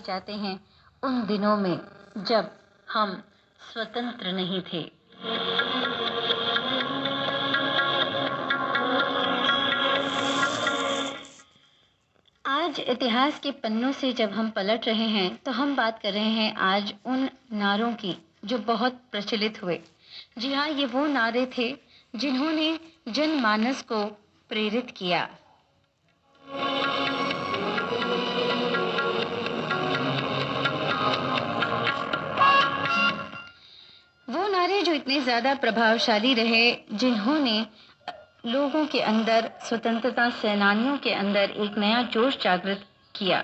जाते हैं उन दिनों में जब हम स्वतंत्र नहीं थे। आज इतिहास के पन्नों से जब हम पलट रहे हैं तो हम बात कर रहे हैं आज उन नारों की जो बहुत प्रचलित हुए। जी हाँ, ये वो नारे थे जिन्होंने जनमानस को प्रेरित किया। वो नारे जो इतने ज़्यादा प्रभावशाली रहे, जिन्होंने लोगों के अंदर, स्वतंत्रता सेनानियों के अंदर एक नया जोश जागृत किया।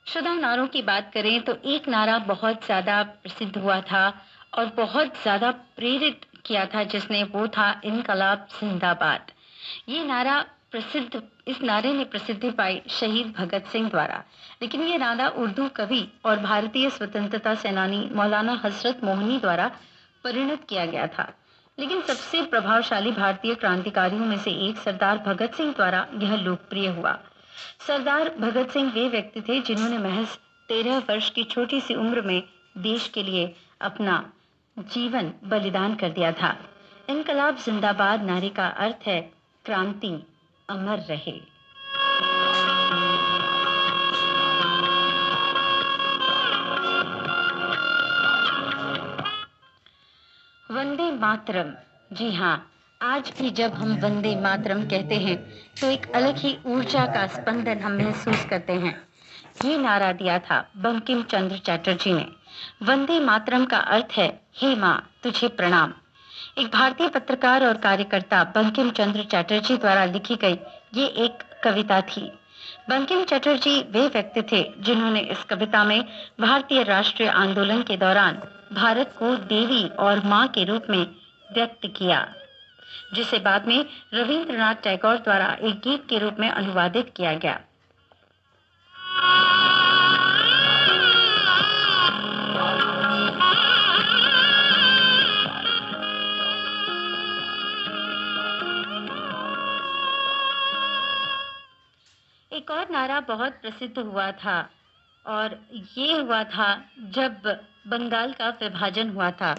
शुदा नारों की बात करें तो एक नारा बहुत ज़्यादा प्रसिद्ध हुआ था और बहुत ज़्यादा प्रेरित किया था, जिसने वो था इनकलाब जिंदाबाद। ये नारा इस नारे ने प्रसिद्धि पाई शहीद भगत सिंह द्वारा। लेकिन ये नारा उर्दू कवि और भारतीय स्वतंत्रता सेनानी मौलाना हजरत मोहनी द्वारा परिणत किया गया था। लेकिन सबसे प्रभावशाली भारतीय क्रांतिकारियों में से एक सरदार भगत सिंह द्वारा यह लोकप्रिय हुआ। सरदार भगत सिंह वे व्यक्ति थे जिन्होंने महज 13 वर्ष की छोटी सी उम्र में देश के लिए अपना जीवन बलिदान कर दिया था। इनकलाब जिंदाबाद नारे का अर्थ है क्रांति अमर रहे। वंदे मातरम। जी हाँ, आज भी जब हम वंदे मातरम कहते हैं तो एक अलग ही ऊर्जा का स्पंदन हम महसूस करते हैं। ये नारा दिया था बंकिम चंद्र चटर्जी ने। वंदे मातरम का अर्थ है हे माँ तुझे प्रणाम। एक भारतीय पत्रकार और कार्यकर्ता बंकिम चंद्र चटर्जी द्वारा लिखी गई ये एक कविता थी। बंकिम चटर्जी वे व्यक्ति थे जिन्होंने इस कविता में भारतीय राष्ट्रीय आंदोलन के दौरान भारत को देवी और माँ के रूप में व्यक्त किया, जिसे बाद में रविंद्रनाथ टैगोर द्वारा एक गीत के रूप में अनुवादित किया गया। एक और नारा बहुत प्रसिद्ध हुआ था और ये हुआ था जब बंगाल का विभाजन हुआ था।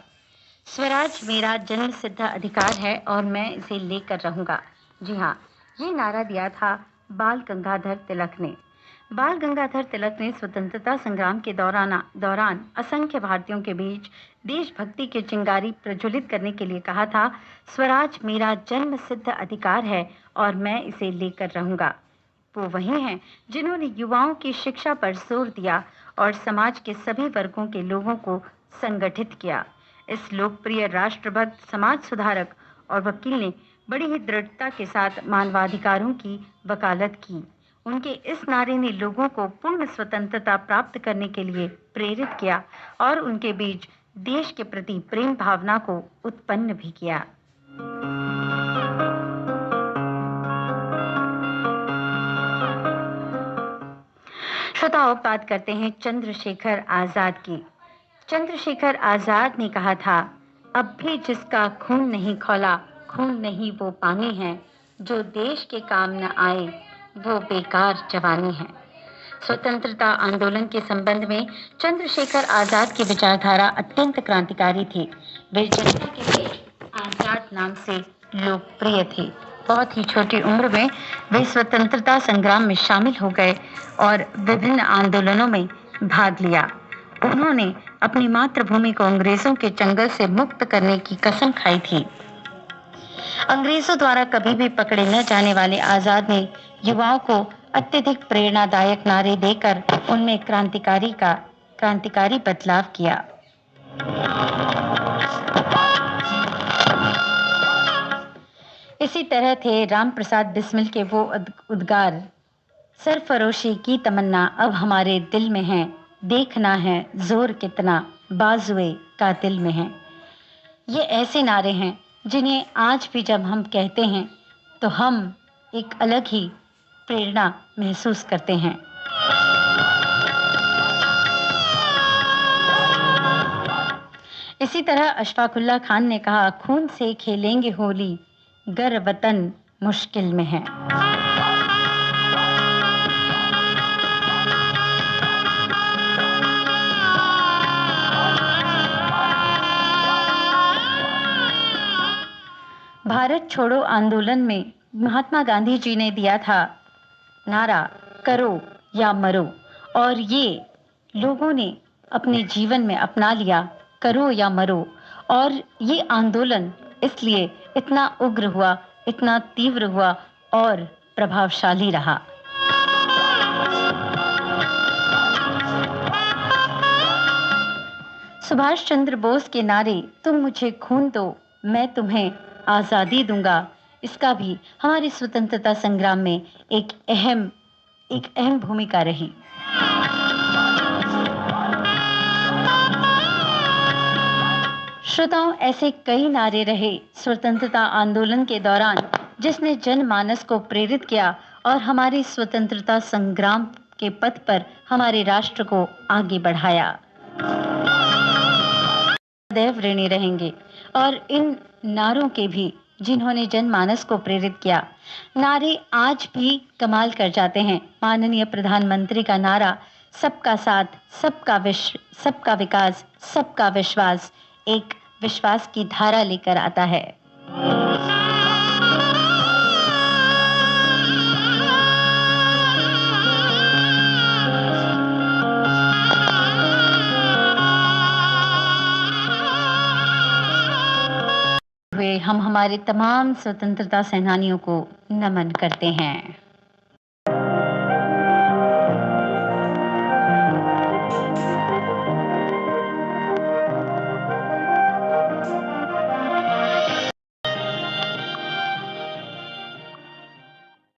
स्वराज मेरा जन्म सिद्ध अधिकार है और मैं इसे लेकर रहूंगा। जी हाँ, ये नारा दिया था बाल गंगाधर तिलक ने। बाल गंगाधर तिलक ने स्वतंत्रता संग्राम के दौरान असंख्य भारतीयों के बीच देशभक्ति की चिंगारी प्रज्वलित करने के लिए कहा था, स्वराज मेरा जन्म सिद्ध अधिकार है और मैं इसे लेकर रहूंगा। वो वही हैं जिन्होंने युवाओं की शिक्षा पर जोर दिया और समाज के सभी वर्गों के लोगों को संगठित किया। इस लोकप्रिय राष्ट्रभक्त, समाज सुधारक और वकील ने बड़ी ही दृढ़ता के साथ मानवाधिकारों की वकालत की। उनके इस नारे ने लोगों को पूर्ण स्वतंत्रता प्राप्त करने के लिए प्रेरित किया और उनके बीच देश के प्रति प्रेम भावना को उत्पन्न भी किया। श्रोताओं, बात करते हैं चंद्रशेखर आजाद की। चंद्रशेखर आजाद ने कहा था, अब भी जिसका खून नहीं खौला, खून नहीं वो पानी है, जो देश के काम न आए वो बेकार जवानी है। स्वतंत्रता आंदोलन के संबंध में चंद्रशेखर आजाद की विचारधारा अत्यंत क्रांतिकारी थी। वे जनता के बीच आजाद नाम से लोकप्रिय थे। बहुत ही छोटी उम्र में वे स्वतंत्रता संग्राम में शामिल हो गए और विभिन्न आंदोलनों में भाग लिया। उन्होंने अपनी मातृभूमि को अंग्रेजों के चंगुल से मुक्त करने की कसम खाई थी। अंग्रेजों द्वारा कभी भी पकड़े न जाने वाले आजाद ने युवाओं को अत्यधिक प्रेरणादायक नारे देकर उनमें क्रांतिकारी बदलाव किया। इसी तरह थे राम प्रसाद बिस्मिल के वो उद्गार, सरफरोशी की तमन्ना अब हमारे दिल में है, देखना है जोर कितना बाजुए का दिल में है। ये ऐसे नारे हैं जिन्हें आज भी जब हम कहते हैं तो हम एक अलग ही प्रेरणा महसूस करते हैं। इसी तरह अशफाकुल्ला खान ने कहा, खून से खेलेंगे होली, गर वतन मुश्किल में है। भारत छोड़ो आंदोलन में महात्मा गांधी जी ने दिया था नारा, करो या मरो, और ये लोगों ने अपने जीवन में अपना लिया, करो या मरो। और ये आंदोलन इसलिए इतना उग्र हुआ, इतना तीव्र हुआ और प्रभावशाली रहा। सुभाष चंद्र बोस के नारे, तुम मुझे खून दो, मैं तुम्हें आज़ादी दूंगा, इसका भी हमारे स्वतंत्रता संग्राम में एक अहम भूमिका रही। श्रोताओं, ऐसे कई नारे रहे स्वतंत्रता आंदोलन के दौरान जिसने जनमानस को प्रेरित किया और हमारे स्वतंत्रता संग्राम के पथ पर हमारे राष्ट्र को आगे बढ़ाया। सदैव ऋणी रहेंगे और इन नारों के भी, जिन्होंने जनमानस को प्रेरित किया। नारे आज भी कमाल कर जाते हैं। माननीय प्रधानमंत्री का नारा, सबका साथ, सबका विकास, सबका विश्वास, एक विश्वास की धारा लेकर आता है। हम हमारे तमाम स्वतंत्रता सेनानियों को नमन करते हैं।